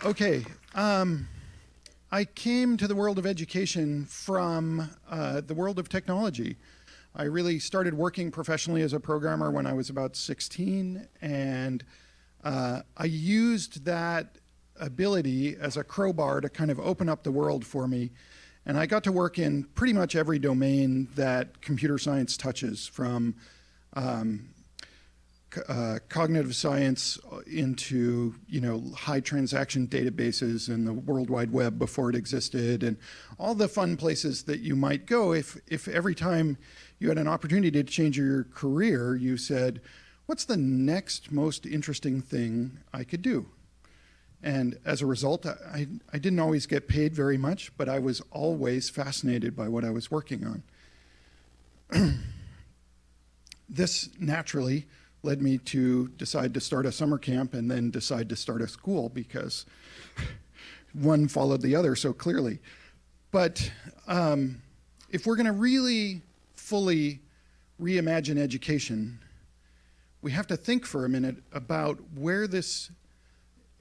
Okay. I came to the world of education from the world of technology. I really started working professionally as a programmer when I was about 16, and I used that ability as a crowbar to kind of open up the world for me. And I got to work in pretty much every domain that computer science touches, from cognitive science into, high transaction databases and the World Wide Web before it existed, and all the fun places that you might go if every time you had an opportunity to change your career, you said, what's the next most interesting thing I could do? And as a result, I didn't always get paid very much, but I was always fascinated by what I was working on. This naturally led me to decide to start a summer camp and then decide to start a school, because one followed the other so clearly. But if we're going to really fully reimagine education, we have to think for a minute about where this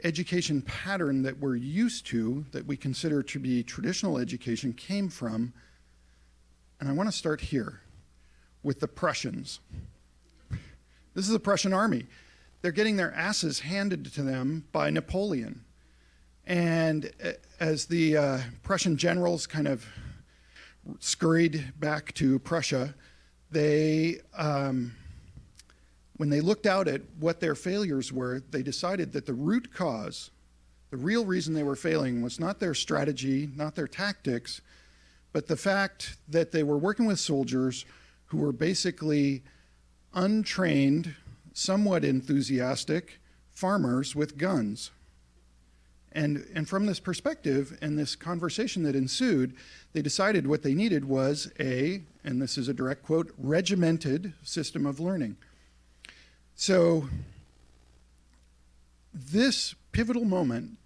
education pattern that we're used to, that we consider to be traditional education, came from. And I want to start here with the Prussians. This is the Prussian army. They're getting their asses handed to them by Napoleon. And as the Prussian generals kind of scurried back to Prussia, they, when they looked out at what their failures were, they decided that the root cause, the real reason they were failing, was not their strategy, not their tactics, but the fact that they were working with soldiers who were basically untrained, somewhat enthusiastic farmers with guns. And from this perspective and this conversation that ensued, they decided what they needed was and this is a direct quote, regimented system of learning. So this pivotal moment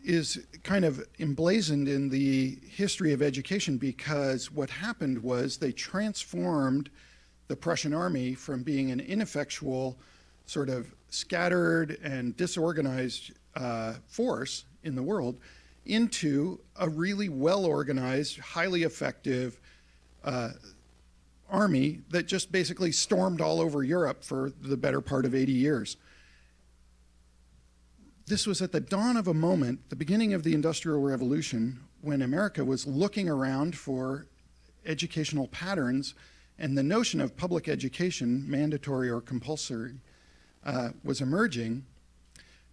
is kind of emblazoned in the history of education, because what happened was they transformed the Prussian army from being an ineffectual, sort of scattered and disorganized force in the world into a really well-organized, highly effective army that just basically stormed all over Europe for the better part of 80 years. This was at the dawn of a moment, the beginning of the Industrial Revolution, when America was looking around for educational patterns, and the notion of public education, mandatory or compulsory, was emerging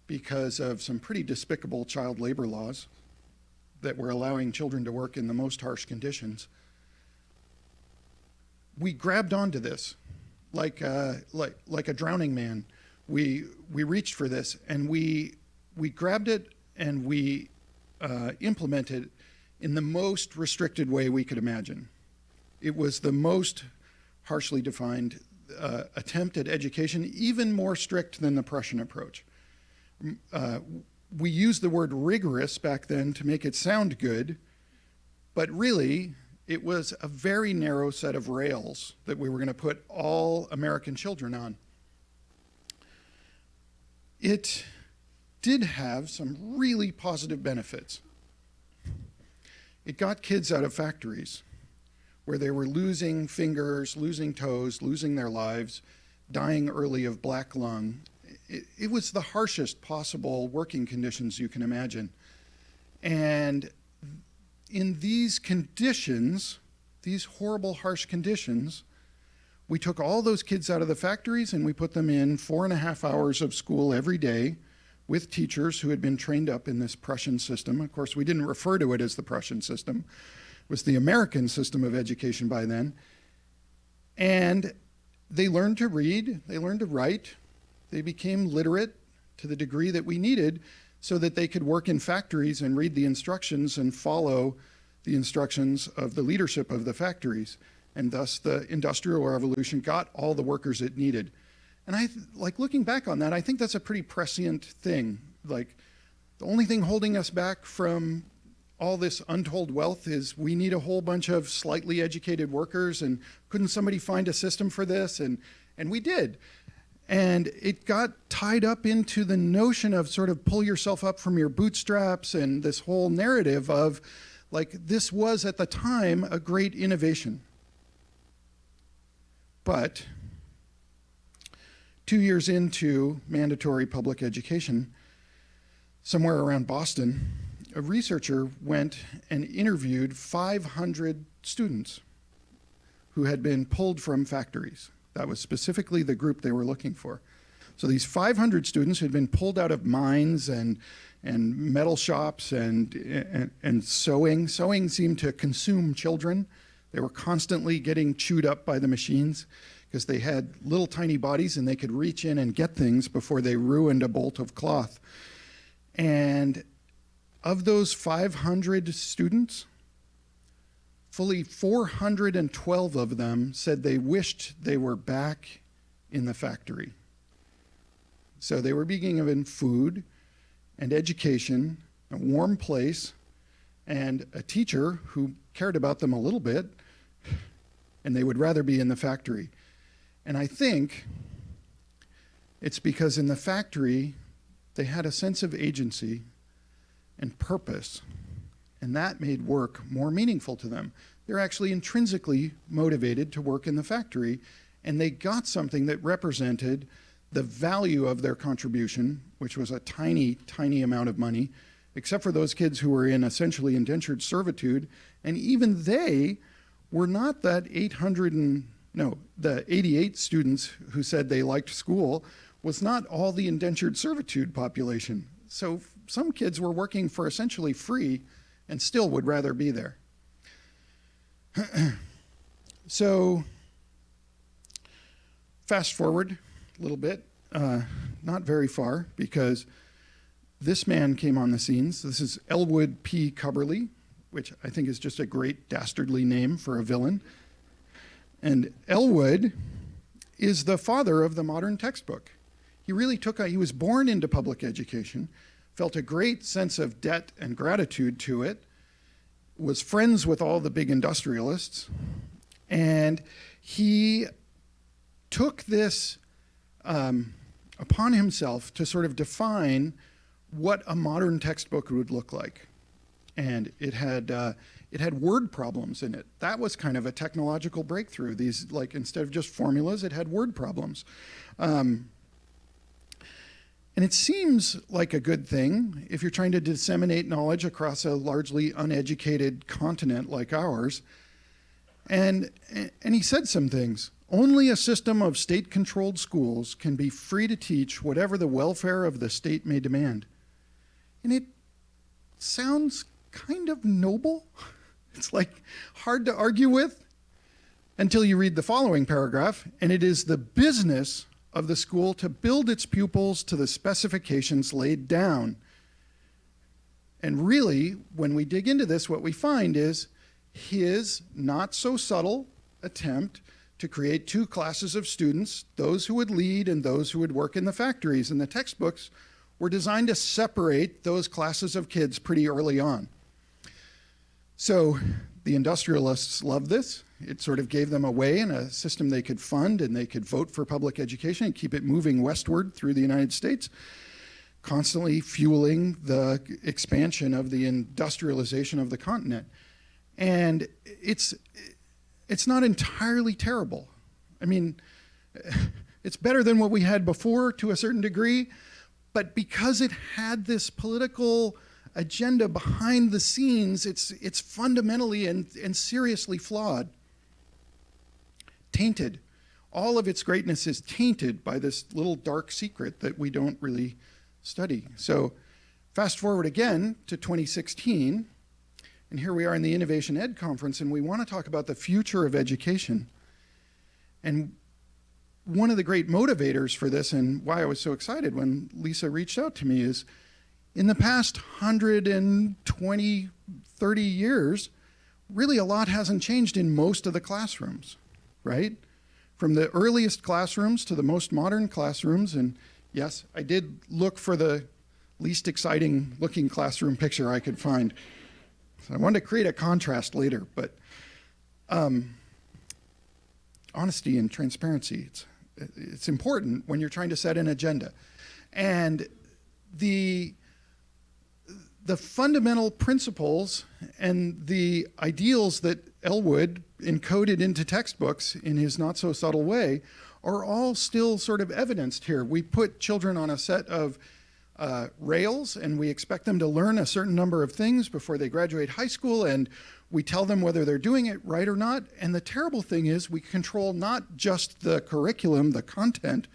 because of some pretty despicable child labor laws that were allowing children to work in the most harsh conditions. We grabbed onto this like a drowning man. We reached for this, and we grabbed it, and we implemented it in the most restricted way we could imagine. It was the most harshly defined attempt at education, even more strict than the Prussian approach. We used the word rigorous back then to make it sound good, but really it was a very narrow set of rails that we were going to put all American children on. It did have some really positive benefits. It got kids out of factories where they were losing fingers, losing toes, losing their lives, dying early of black lung. It was the harshest possible working conditions you can imagine. And in these conditions, these horrible, harsh conditions, we took all those kids out of the factories and we put them in 4.5 hours of school every day with teachers who had been trained up in this Prussian system. Of course, we didn't refer to it as the Prussian system. It was the American system of education by then. And they learned to read, they learned to write, they became literate to the degree that we needed so that they could work in factories and read the instructions and follow the instructions of the leadership of the factories. And thus the Industrial Revolution got all the workers it needed. And looking back on that, I think that's a pretty prescient thing. Like, the only thing holding us back from all this untold wealth is we need a whole bunch of slightly educated workers, and couldn't somebody find a system for this? And we did. And it got tied up into the notion of sort of pull yourself up from your bootstraps and this whole narrative of, like, this was at the time a great innovation. But 2 years into mandatory public education, somewhere around Boston, a researcher went and interviewed 500 students who had been pulled from factories. That was specifically the group they were looking for. So these 500 students had been pulled out of mines and metal shops and sewing. Sewing seemed to consume children. They were constantly getting chewed up by the machines because they had little tiny bodies and they could reach in and get things before they ruined a bolt of cloth. And of those 500 students, fully 412 of them said they wished they were back in the factory. So they were being given food and education, a warm place, and a teacher who cared about them a little bit, and they would rather be in the factory. And I think it's because in the factory, they had a sense of agency and purpose, and that made work more meaningful to them. They're actually intrinsically motivated to work in the factory, and they got something that represented the value of their contribution, which was a tiny, tiny amount of money, except for those kids who were in essentially indentured servitude, and even they were not that the 88 students who said they liked school was not all the indentured servitude population. So some kids were working for essentially free and still would rather be there. So fast forward a little bit, not very far, because this man came on the scenes. This is Elwood P. Cubberley, which I think is just a great dastardly name for a villain. And Elwood is the father of the modern textbook. He was born into public education, felt a great sense of debt and gratitude to it, was friends with all the big industrialists, and he took this upon himself to sort of define what a modern textbook would look like. And it had word problems in it. That was kind of a technological breakthrough. These, like, instead of just formulas, it had word problems. And it seems like a good thing if you're trying to disseminate knowledge across a largely uneducated continent like ours. And he said some things. Only a system of state-controlled schools can be free to teach whatever the welfare of the state may demand. And it sounds kind of noble. It's like hard to argue with until you read the following paragraph, and it is the business of the school to build its pupils to the specifications laid down. And really, when we dig into this, what we find is his not so subtle attempt to create two classes of students, those who would lead and those who would work in the factories. And the textbooks were designed to separate those classes of kids pretty early on. So the industrialists loved this. It sort of gave them a way and a system they could fund, and they could vote for public education and keep it moving westward through the United States, constantly fueling the expansion of the industrialization of the continent. And it's not entirely terrible. I mean, it's better than what we had before to a certain degree, but because it had this political agenda behind the scenes, it's fundamentally and seriously flawed. Tainted. All of its greatness is tainted by this little dark secret that we don't really study. So fast forward again to 2016, and here we are in the Innovation Ed Conference, and we want to talk about the future of education. And one of the great motivators for this, and why I was so excited when Lisa reached out to me, is in the past 120, 30 years, really a lot hasn't changed in most of the classrooms, right? From the earliest classrooms to the most modern classrooms. And yes, I did look for the least exciting looking classroom picture I could find. So I wanted to create a contrast later, but honesty and transparency, It's important when you're trying to set an agenda. And the fundamental principles and the ideals that Elwood encoded into textbooks in his not so subtle way are all still sort of evidenced here. We put children on a set of rails, and we expect them to learn a certain number of things before they graduate high school, and we tell them whether they're doing it right or not. And the terrible thing is we control not just the curriculum, the content,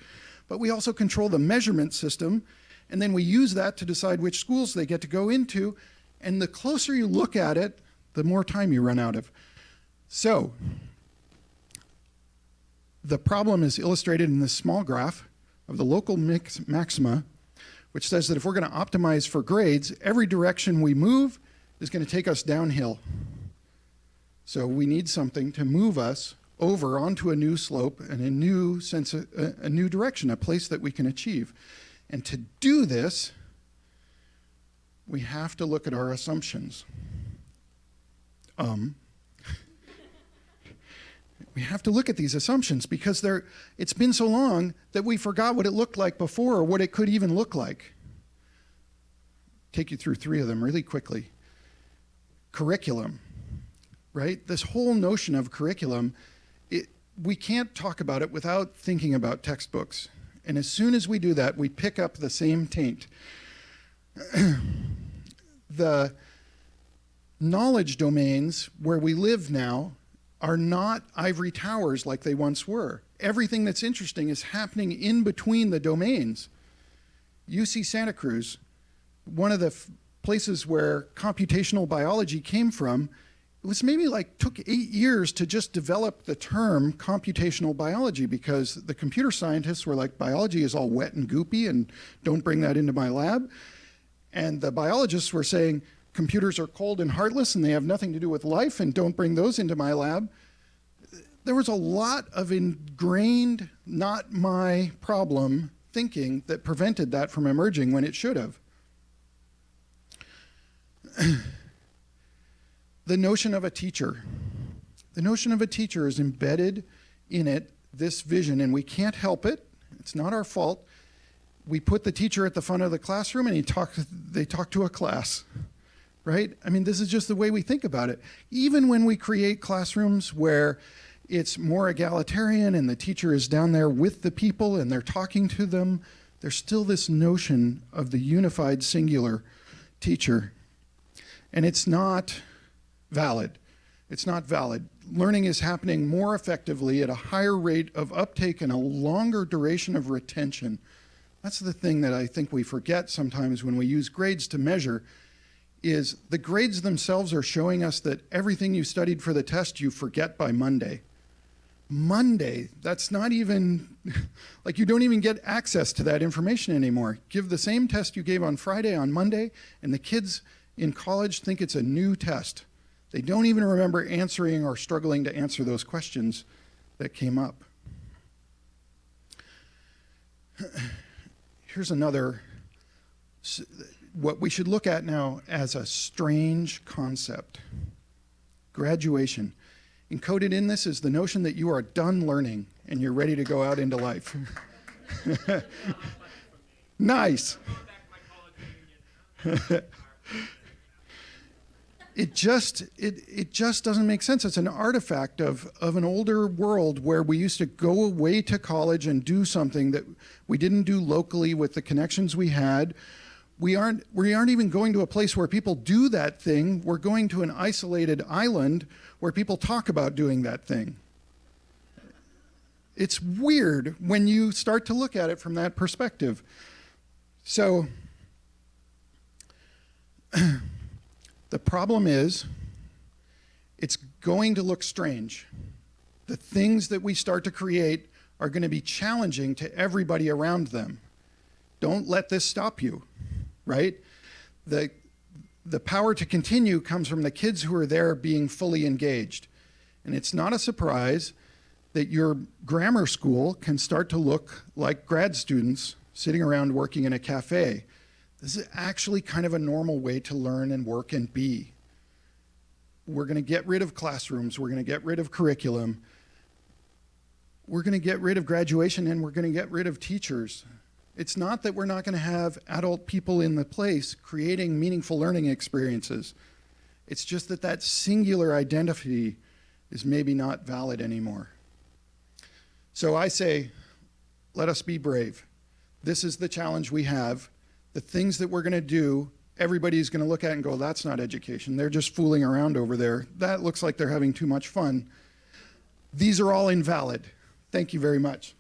but we also control the measurement system, and then we use that to decide which schools they get to go into. And the closer you look at it, the more time you run out of. So the problem is illustrated in this small graph of the local maxima, which says that if we're going to optimize for grades, every direction we move is going to take us downhill. So we need something to move us over onto a new slope and a new direction, a place that we can achieve. And to do this, we have to look at our assumptions. We have to look at these assumptions because it's been so long that we forgot what it looked like before or what it could even look like. Take you through 3 of them really quickly. Curriculum, right? This whole notion of curriculum, we can't talk about it without thinking about textbooks. And as soon as we do that, we pick up the same taint. The knowledge domains where we live now are not ivory towers like they once were. Everything that's interesting is happening in between the domains. UC Santa Cruz, one of the places where computational biology came from, it was maybe took 8 years to just develop the term computational biology because the computer scientists were like, biology is all wet and goopy and don't bring that into my lab. And the biologists were saying, computers are cold and heartless and they have nothing to do with life and don't bring those into my lab. There was a lot of ingrained, not my problem thinking that prevented that from emerging when it should have. The notion of a teacher. The notion of a teacher is embedded in it, this vision, and we can't help it. It's not our fault. We put the teacher at the front of the classroom and they talk to a class, right? I mean, this is just the way we think about it. Even when we create classrooms where it's more egalitarian and the teacher is down there with the people and they're talking to them, there's still this notion of the unified singular teacher. And it's not valid. It's not valid. Learning is happening more effectively at a higher rate of uptake and a longer duration of retention. That's the thing that I think we forget sometimes when we use grades to measure, is the grades themselves are showing us that everything you studied for the test you forget by Monday. Monday, that's not even, you don't even get access to that information anymore. Give the same test you gave on Friday on Monday, and the kids in college think it's a new test. They don't even remember answering or struggling to answer those questions that came up. Here's another, what we should look at now as a strange concept. Graduation. Encoded in this is the notion that you are done learning and you're ready to go out into life. Nice. It just doesn't make sense. It's an artifact of an older world where we used to go away to college and do something that we didn't do locally with the connections we had. We aren't even going to a place where people do that thing. We're going to an isolated island where people talk about doing that thing. It's weird when you start to look at it from that perspective. So the problem is, it's going to look strange. The things that we start to create are going to be challenging to everybody around them. Don't let this stop you, right? The power to continue comes from the kids who are there being fully engaged. And it's not a surprise that your grammar school can start to look like grad students sitting around working in a cafe. This is actually kind of a normal way to learn and work and be. We're going to get rid of classrooms. We're going to get rid of curriculum. we're going to get rid of graduation and we're going to get rid of teachers. It's not that we're not going to have adult people in the place creating meaningful learning experiences. It's just that that singular identity is maybe not valid anymore. So I say, let us be brave. This is the challenge we have. The things that we're going to do, everybody's going to look at and go, that's not education. They're just fooling around over there. That looks like they're having too much fun. These are all invalid. Thank you very much.